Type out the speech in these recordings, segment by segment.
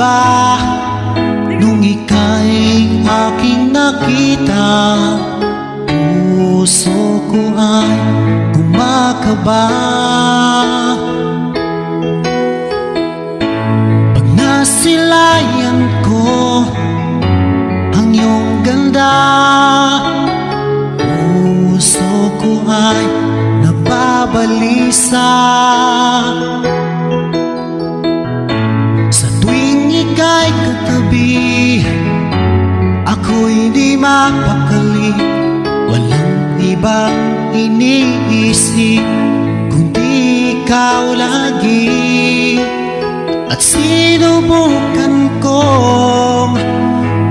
ba nung ika'y aking nakita? Puso ko ay kumakaba pag nasilayan ko ang iyong ganda. Puso ko ay nababalisa sa tuwing ika'y katabi. Ako'y di mapakali, walang ibang iniisip kundi ikaw lagi. At sinubukan kong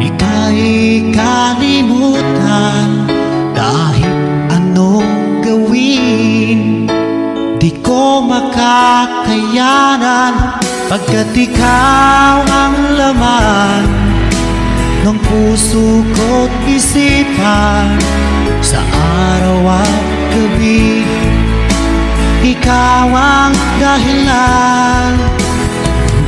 ika'y kalimutan, kahit anong gawin di ko makakayanan, pagkat ikaw ang laman ng puso ko't isipan. Sa araw at gabi, ikaw ang dahilan.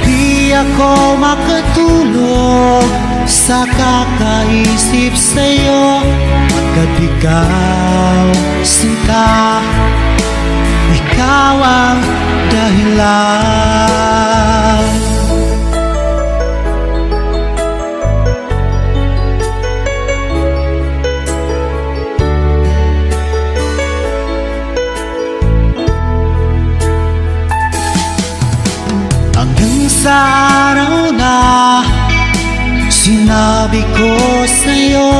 Di ako makatulog sa kakaisip sa'yo, pagkat ikaw, sinta, ikaw ang dahilan. Sa araw na sinabi ko sa'yo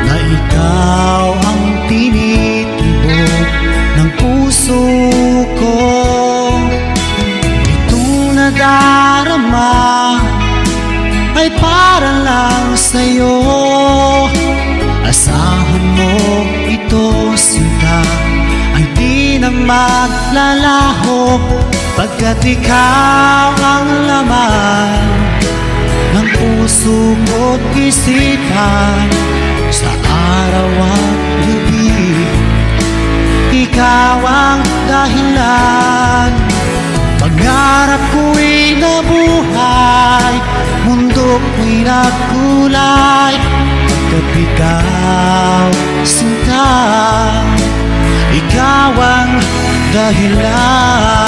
na ikaw ang tinitibok ng puso ko, itong nadarama ay para lang sa'yo. Asahan mo ito, sinta, ay di na maglalaho, pagkat ikaw ang laman ng puso ko't isipan. Sa araw at gabi, ikaw ang dahilan. Pangarap ko'y nabuhay, mundo ko'y nagkulay, pagkat ikaw, sinta, ikaw ang dahilan.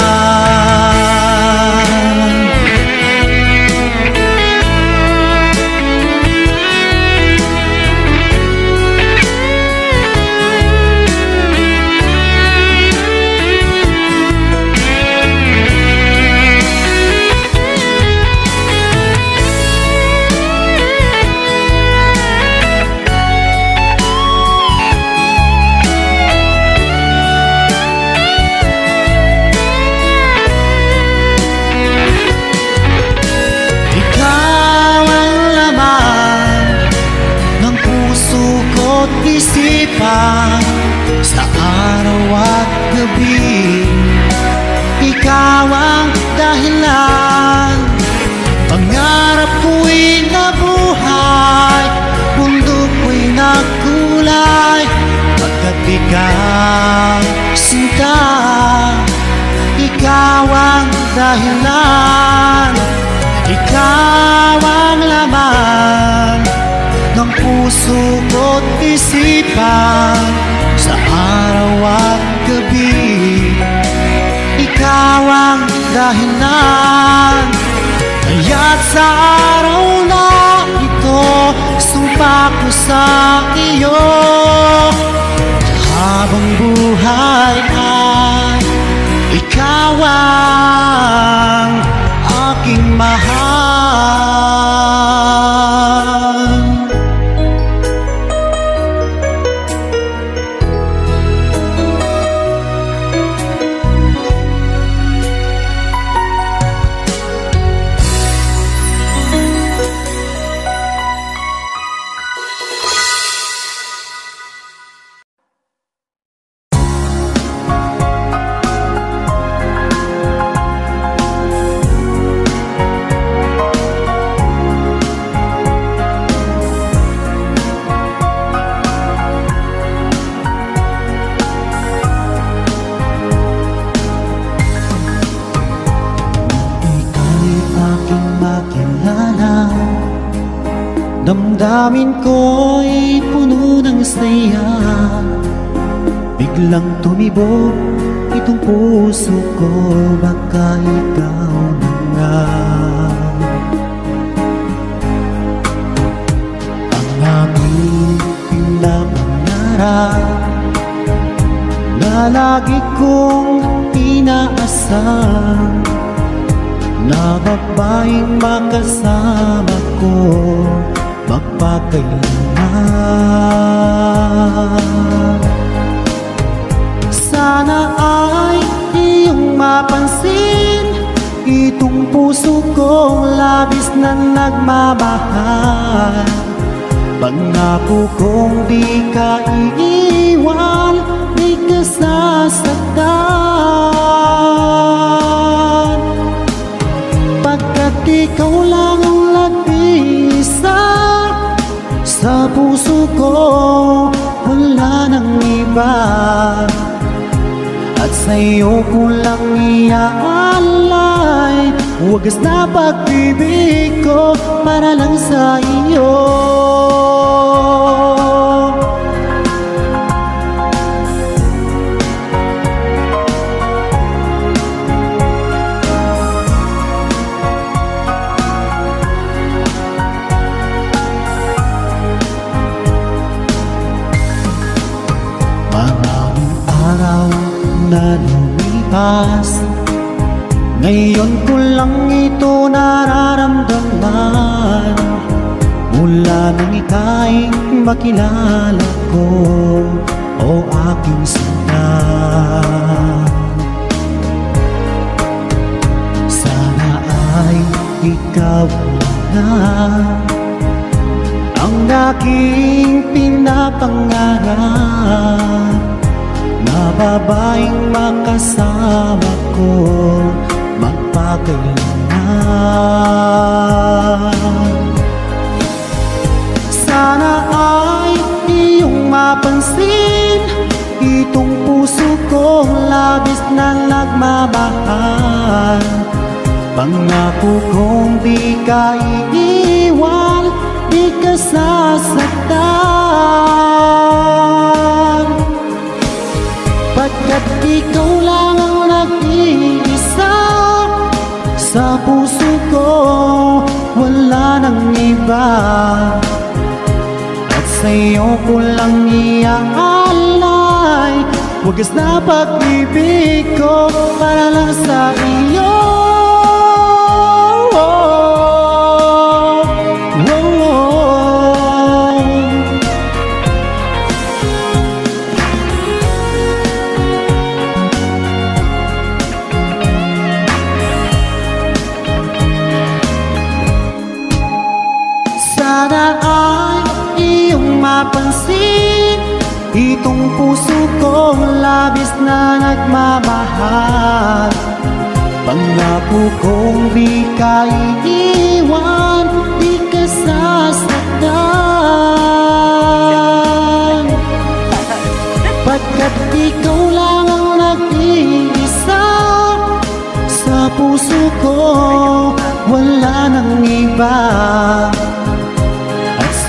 Isipan sa araw at gabi, ikaw ang dahilan. Pangarap ko'y nabuhay, mundo ko'y nagkulay, pagkat ikaw, sinta, ikaw ang dahilan. Ikaw ang laman ng puso ko't isipan. Sa araw at gabi, ikaw ang dahilan. Kaya't sa araw na ito, sumpa ko sa iyo, habang buhay ay ikaw ang aking mahal. Damdamin ko'y puno ng saya, biglang tumibok itong puso ko. Baka ikaw na nga ang aking pinapangarap na lagi kong inaasahan, na babaeng makasama ko magpakailanman. Sana ay iyong mapansin itong puso kong labis na nagmamahal. Pangako kong di ka iiwan, di ka sasaktan, pagkat ikaw lang ang nag-iisa sa puso ko, wala nang iba. At sa'yo ko lang iaalay wagas na pag-ibig ko para lang sa iyo. Na lumipas, ngayon ko lang ito nararamdaman. Mula nang ika'y makilala ko, o aking sinta. Sana ay ikaw na ang aking pinapangarap, na babaeng makasama ko magpakailanman. Sana ay iyong mapansin itong puso kong labis na nagmamahal. Pangako kong di ka iiwan, di ka sasaktan, pagkat ikaw lang ang nag-iisa sa puso ko, wala nang iba. At sa'yo ko lang iaalay wagas na pag-ibig ko para lang sa iyo. Sana ay iyong mapansin itong puso kong labis na nagmamahal. Pangako kong di ka iiwan, di ka sasaktan, pagkat ikaw lang ang nag-iisa sa puso ko, wala nang iba.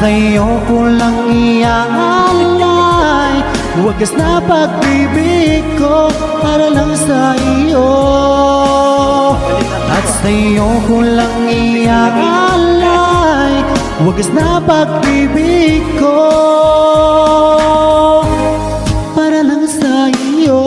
Sa'yo ko lang iaalay wagas na pag-ibig ko para lang sa iyo. At sa'yo ko lang iaalay wagas na pag-ibig ko para lang sa iyo.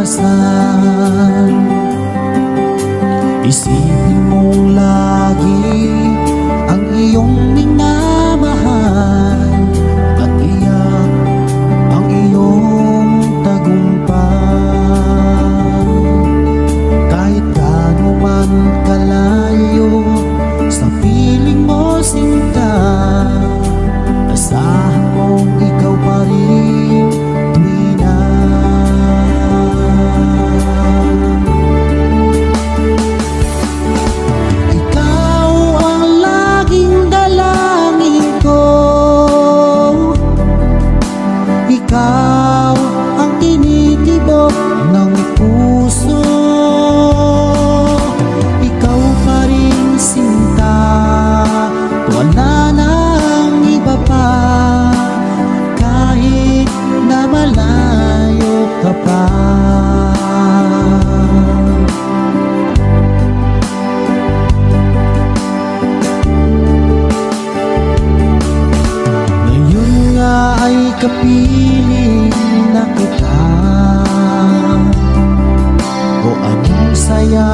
karanasan. Isipin mong lagi ang iyong minamahal at iyak ang iyong tagumpay. Kahit gaano man kalayo sa piling mo sinta, asahan mong ikaw pa rin tuwing na. Ikaw ang laging dalangin ko, ikaw ang tinitibok ng puso. Ikaw pa rin sinta, wala nang iba pa, kahit na malayo ka pa. Ngayon nga ay kapiling na kita, o anong saya